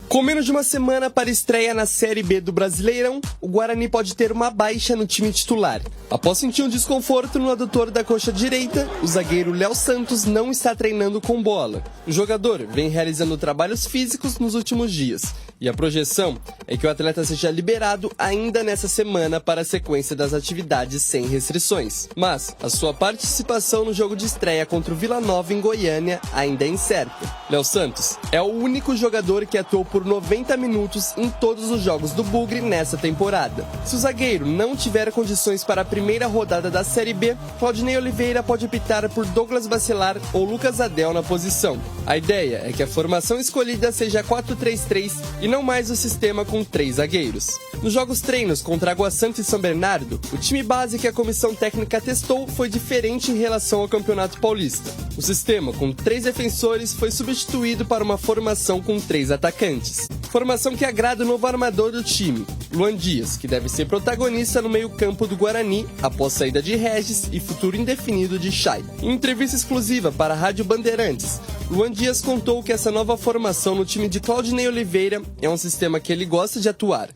Com menos de uma semana para estreia na Série B do Brasileirão, o Guarani pode ter uma baixa no time titular. Após sentir um desconforto no adutor da coxa direita, o zagueiro Léo Santos não está treinando com bola. O jogador vem realizando trabalhos físicos nos últimos dias, e a projeção é que o atleta seja liberado ainda nessa semana para a sequência das atividades sem restrições. Mas a sua participação no jogo de estreia contra o Vila Nova em Goiânia ainda é incerta. Léo Santos é o único jogador que atuou por 90 minutos em todos os jogos do Bugre nessa temporada. Se o zagueiro não tiver condições para a primeira rodada da Série B, Claudinei Oliveira pode optar por Douglas Bacelar ou Lucas Adel na posição. A ideia é que a formação escolhida seja 4-3-3 e não mais o sistema com 3 zagueiros. Nos jogos treinos contra Água Santa e São Bernardo, o time base que a comissão técnica testou foi diferente em relação ao Campeonato Paulista. O sistema com 3 defensores foi substituído para uma formação com 3 atacantes. Formação que agrada o novo armador do time, Luan Dias, que deve ser protagonista no meio-campo do Guarani após saída de Regis e futuro indefinido de Chay. Em entrevista exclusiva para a Rádio Bandeirantes, Luan Dias contou que essa nova formação no time de Claudinei Oliveira é um sistema que ele gosta de atuar.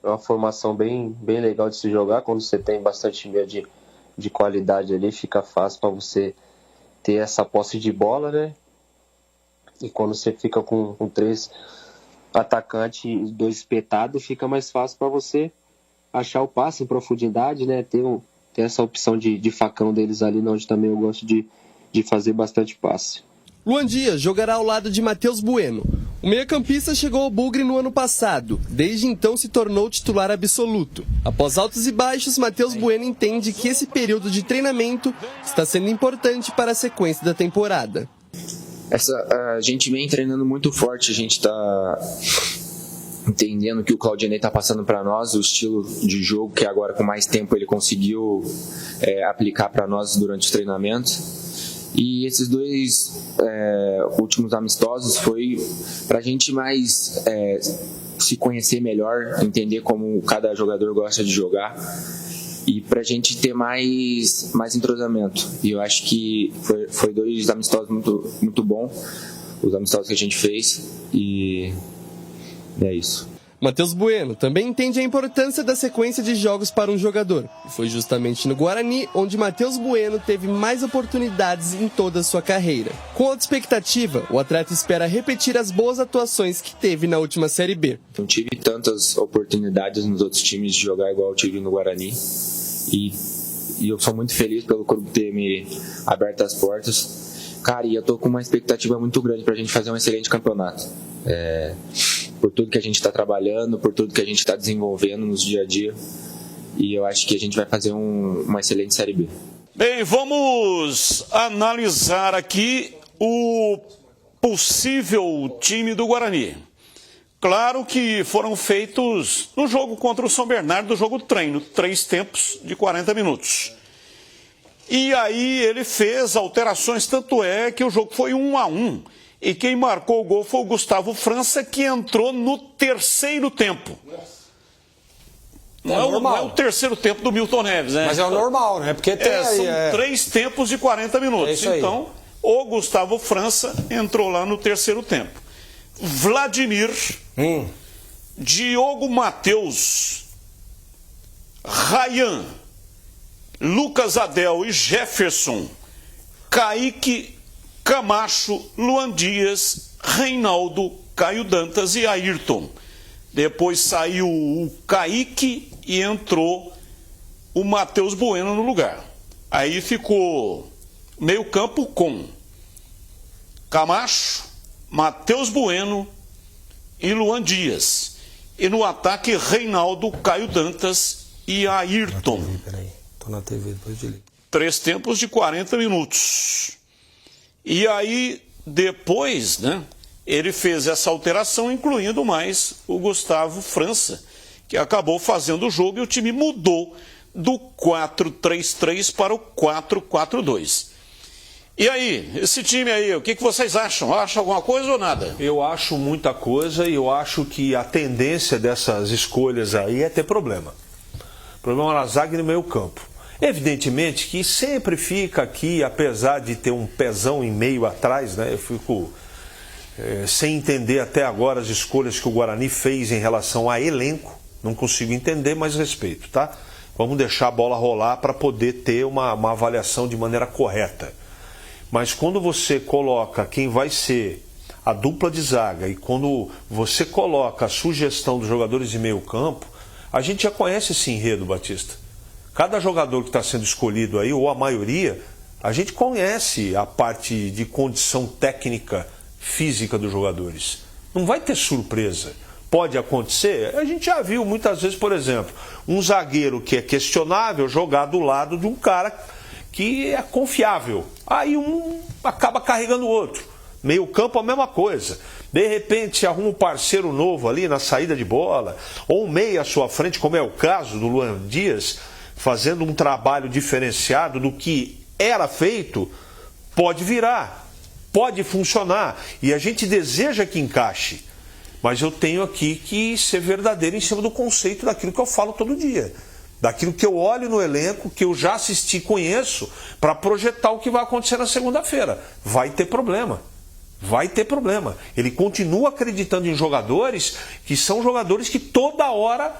É uma formação bem legal de se jogar. Quando você tem bastante meio de qualidade ali, fica fácil para você ter essa posse de bola, né? E quando você fica com 3 atacantes e 2 espetados, fica mais fácil para você achar o passe em profundidade, né? Ter essa opção de facão deles ali, onde também eu gosto de fazer bastante passe. Luan Dias jogará ao lado de Matheus Bueno. O meio-campista chegou ao Bugre no ano passado, desde então se tornou titular absoluto. Após altos e baixos, Matheus Bueno entende que esse período de treinamento está sendo importante para a sequência da temporada. A gente vem treinando muito forte, a gente está entendendo que o Claudinei está passando para nós, o estilo de jogo que agora com mais tempo ele conseguiu aplicar para nós durante os treinamentos. E esses 2 últimos amistosos foi para a gente mais se conhecer melhor, entender como cada jogador gosta de jogar e para a gente ter mais entrosamento. E eu acho que foi 2 amistosos muito bons, os amistosos que a gente fez, e é isso. Matheus Bueno também entende a importância da sequência de jogos para um jogador. E foi justamente no Guarani onde Matheus Bueno teve mais oportunidades em toda a sua carreira. Com alta expectativa, o atleta espera repetir as boas atuações que teve na última Série B. Não tive tantas oportunidades nos outros times de jogar igual eu tive no Guarani. E eu sou muito feliz pelo clube ter me aberto as portas. Cara, e eu tô com uma expectativa muito grande pra gente fazer um excelente campeonato. Por tudo que a gente está trabalhando, por tudo que a gente está desenvolvendo nos dia a dia. E eu acho que a gente vai fazer uma excelente Série B. Bem, vamos analisar aqui o possível time do Guarani. Claro que foram feitos no jogo contra o São Bernardo, jogo treino, 3 tempos de 40 minutos. E aí ele fez alterações, tanto é que o jogo foi 1-1. E quem marcou o gol foi o Gustavo França, que entrou no terceiro tempo. Não é o terceiro tempo do Milton Neves, né? Mas é o normal, né? Porque são 3 tempos de 40 minutos. Então, o Gustavo França entrou lá no terceiro tempo. Vladimir, Diogo Matheus, Ryan, Lucas Adel e Jefferson, Kaique, Camacho, Luan Dias, Reinaldo, Caio Dantas e Ayrton. Depois saiu o Kaique e entrou o Matheus Bueno no lugar. Aí ficou meio campo com Camacho, Matheus Bueno e Luan Dias. E no ataque, Reinaldo, Caio Dantas e Ayrton. Peraí, tô na TV, depois de ler. 3 tempos de 40 minutos. E aí, depois, né, ele fez essa alteração, incluindo mais o Gustavo França, que acabou fazendo o jogo e o time mudou do 4-3-3 para o 4-4-2. E aí, esse time aí, o que vocês acham? Acham alguma coisa ou nada? Eu acho muita coisa e eu acho que a tendência dessas escolhas aí é ter problema. Problema na zaga e no meio campo. Evidentemente que sempre fica aqui, apesar de ter um pezão e meio atrás, né? Eu fico sem entender até agora as escolhas que o Guarani fez em relação a elenco. Não consigo entender, mas respeito, tá? Vamos deixar a bola rolar para poder ter uma avaliação de maneira correta. Mas quando você coloca quem vai ser a dupla de zaga e quando você coloca a sugestão dos jogadores de meio campo, a gente já conhece esse enredo, Batista. Cada jogador que está sendo escolhido aí, ou a maioria, a gente conhece a parte de condição técnica, física dos jogadores. Não vai ter surpresa. Pode acontecer? A gente já viu muitas vezes, por exemplo, um zagueiro que é questionável jogar do lado de um cara que é confiável. Aí um acaba carregando o outro. Meio campo a mesma coisa. De repente arruma um parceiro novo ali na saída de bola, ou um meia à sua frente, como é o caso do Luan Dias, fazendo um trabalho diferenciado do que era feito, pode virar, pode funcionar. E a gente deseja que encaixe. Mas eu tenho aqui que ser verdadeiro em cima do conceito daquilo que eu falo todo dia. Daquilo que eu olho no elenco, que eu já assisti e conheço, para projetar o que vai acontecer na segunda-feira. Vai ter problema. Vai ter problema. Ele continua acreditando em jogadores que são jogadores que toda hora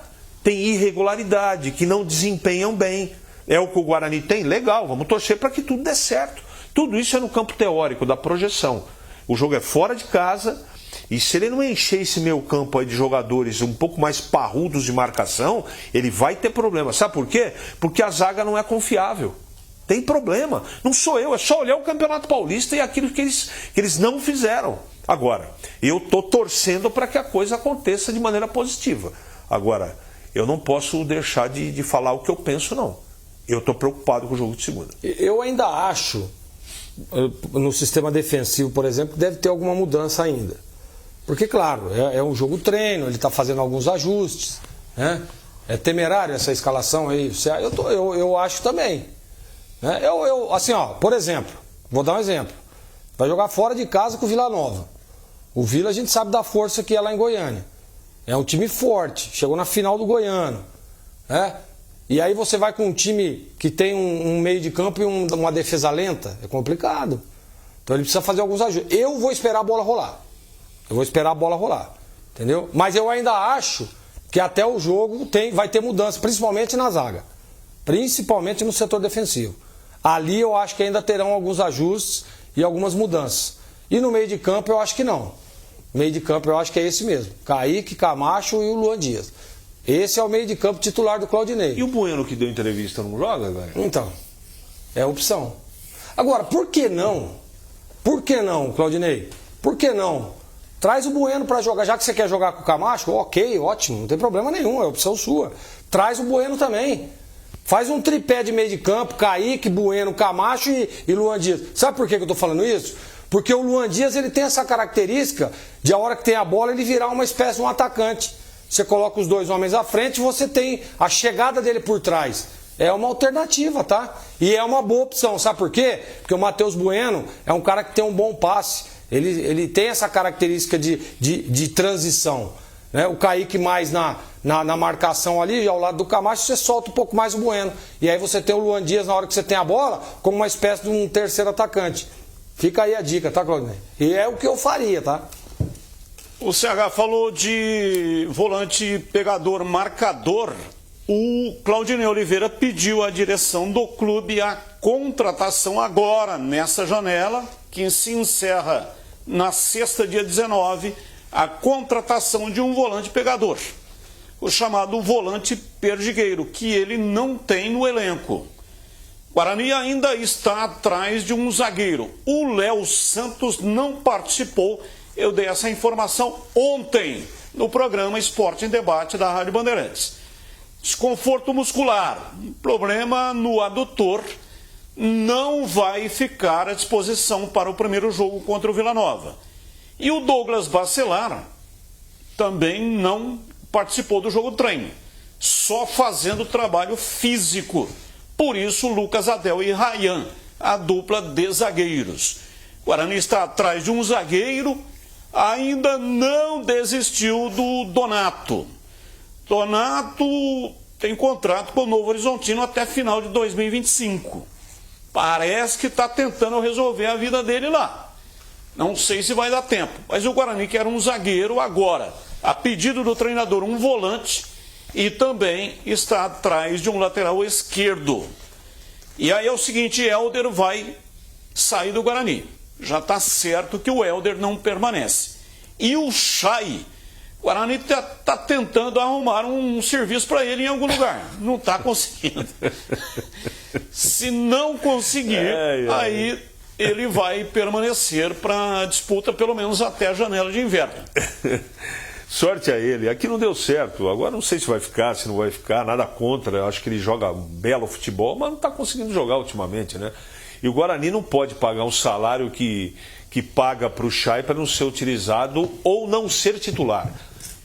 têm irregularidade, que não desempenham bem. É o que o Guarani tem? Legal, vamos torcer para que tudo dê certo. Tudo isso é no campo teórico, da projeção. O jogo é fora de casa, e se ele não encher esse meio campo aí de jogadores um pouco mais parrudos de marcação, ele vai ter problema. Sabe por quê? Porque a zaga não é confiável. Tem problema. Não sou eu, é só olhar o Campeonato Paulista e aquilo que eles não fizeram. Agora, eu estou torcendo para que a coisa aconteça de maneira positiva. Agora, eu não posso deixar de falar o que eu penso, não. Eu estou preocupado com o jogo de segunda. Eu ainda acho, no sistema defensivo, por exemplo, que deve ter alguma mudança ainda. Porque, claro, é um jogo treino, ele está fazendo alguns ajustes, né? É temerário essa escalação aí. Eu acho também. Né? Assim, ó, por exemplo, vou dar um exemplo. Vai jogar fora de casa com o Vila Nova. O Vila a gente sabe da força que é lá em Goiânia. É um time forte, chegou na final do Goiano. Né? E aí você vai com um time que tem um meio de campo e uma defesa lenta, é complicado. Então ele precisa fazer alguns ajustes. Eu vou esperar a bola rolar. Entendeu? Mas eu ainda acho que até o jogo vai ter mudança, principalmente na zaga. Principalmente no setor defensivo. Ali eu acho que ainda terão alguns ajustes e algumas mudanças. E no meio de campo eu acho que não. Meio de campo eu acho que é esse mesmo. Kaique, Camacho e o Luan Dias. Esse é o meio de campo titular do Claudinei. E o Bueno que deu entrevista não joga, velho? Então, é opção. Agora, por que não? Por que não, Claudinei? Por que não? Traz o Bueno para jogar. Já que você quer jogar com o Camacho, ok, ótimo, não tem problema nenhum, é opção sua. Traz o Bueno também. Faz um tripé de meio de campo, Kaique, Bueno, Camacho e Luan Dias. Sabe por que eu estou falando isso? Porque o Luan Dias ele tem essa característica de a hora que tem a bola ele virar uma espécie de um atacante. Você coloca os dois homens à frente e você tem a chegada dele por trás. É uma alternativa, tá? E é uma boa opção. Sabe por quê? Porque o Matheus Bueno é um cara que tem um bom passe. Ele tem essa característica de transição. Né? O Kaique mais na marcação ali, ao lado do Camacho, você solta um pouco mais o Bueno. E aí você tem o Luan Dias na hora que você tem a bola, como uma espécie de um terceiro atacante. Fica aí a dica, tá, Claudinei? E é o que eu faria, tá? O CH falou de volante pegador marcador. O Claudinei Oliveira pediu à direção do clube a contratação agora, nessa janela, que se encerra na sexta, dia 19, a contratação de um volante pegador, o chamado volante perdigueiro, que ele não tem no elenco. Guarani ainda está atrás de um zagueiro. O Léo Santos não participou. Eu dei essa informação ontem no programa Esporte em Debate da Rádio Bandeirantes. Desconforto muscular, problema no adutor, não vai ficar à disposição para o primeiro jogo contra o Vila Nova. E o Douglas Bacelar também não participou do jogo treino, só fazendo trabalho físico. Por isso, Lucas Adel e Rayan, a dupla de zagueiros. O Guarani está atrás de um zagueiro, ainda não desistiu do Donato. Donato tem contrato com o Novo Horizontino até final de 2025. Parece que está tentando resolver a vida dele lá. Não sei se vai dar tempo, mas o Guarani quer um zagueiro agora, a pedido do treinador, um volante, e também está atrás de um lateral esquerdo. E aí é o seguinte, Helder vai sair do Guarani. Já está certo que o Helder não permanece. E o Chay, o Guarani está tentando arrumar um serviço para ele em algum lugar. Não está conseguindo. Se não conseguir, aí ele vai permanecer para a disputa pelo menos até a janela de inverno. Sorte a ele. Aqui não deu certo. Agora não sei se vai ficar, se não vai ficar. Nada contra. Acho que ele joga belo futebol, mas não está conseguindo jogar ultimamente, né? E o Guarani não pode pagar um salário que paga para o Chay para não ser utilizado ou não ser titular.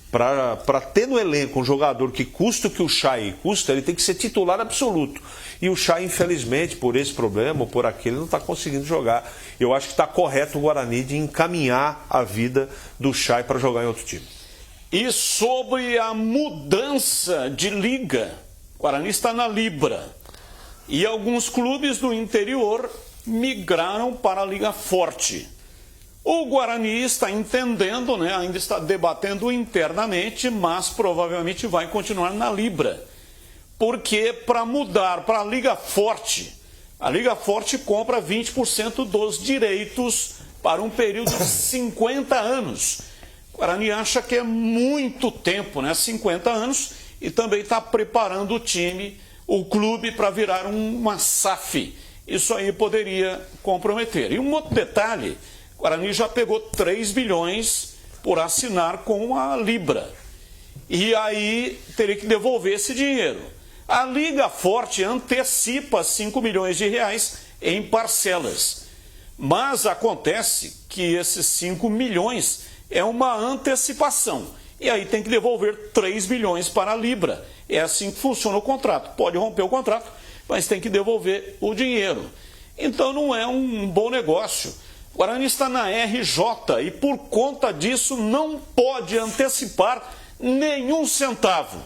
Para ter no elenco um jogador que custa o que o Chay custa, ele tem que ser titular absoluto. E o Chay, infelizmente, por esse problema ou por aquele, não está conseguindo jogar. Eu acho que está correto o Guarani de encaminhar a vida do Chay para jogar em outro time. E sobre a mudança de liga, o Guarani está na Libra. E alguns clubes do interior migraram para a Liga Forte. O Guarani está entendendo, né, ainda está debatendo internamente, mas provavelmente vai continuar na Libra. Porque para mudar para a Liga Forte compra 20% dos direitos para um período de 50 anos. O Guarani acha que é muito tempo, né, 50 anos, e também está preparando o time, o clube, para virar uma SAF. Isso aí poderia comprometer. E um outro detalhe, o Guarani já pegou 3 bilhões por assinar com a Libra. E aí teria que devolver esse dinheiro. A Liga Forte antecipa 5 milhões de reais em parcelas. Mas acontece que esses 5 milhões é uma antecipação. E aí tem que devolver 3 bilhões para a Libra. É assim que funciona o contrato. Pode romper o contrato, mas tem que devolver o dinheiro. Então não é um bom negócio. O Guarani está na RJ e por conta disso não pode antecipar nenhum centavo.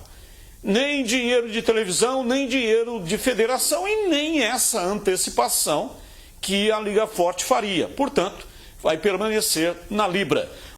Nem dinheiro de televisão, nem dinheiro de federação e nem essa antecipação que a Liga Forte faria. Portanto, vai permanecer na Libra.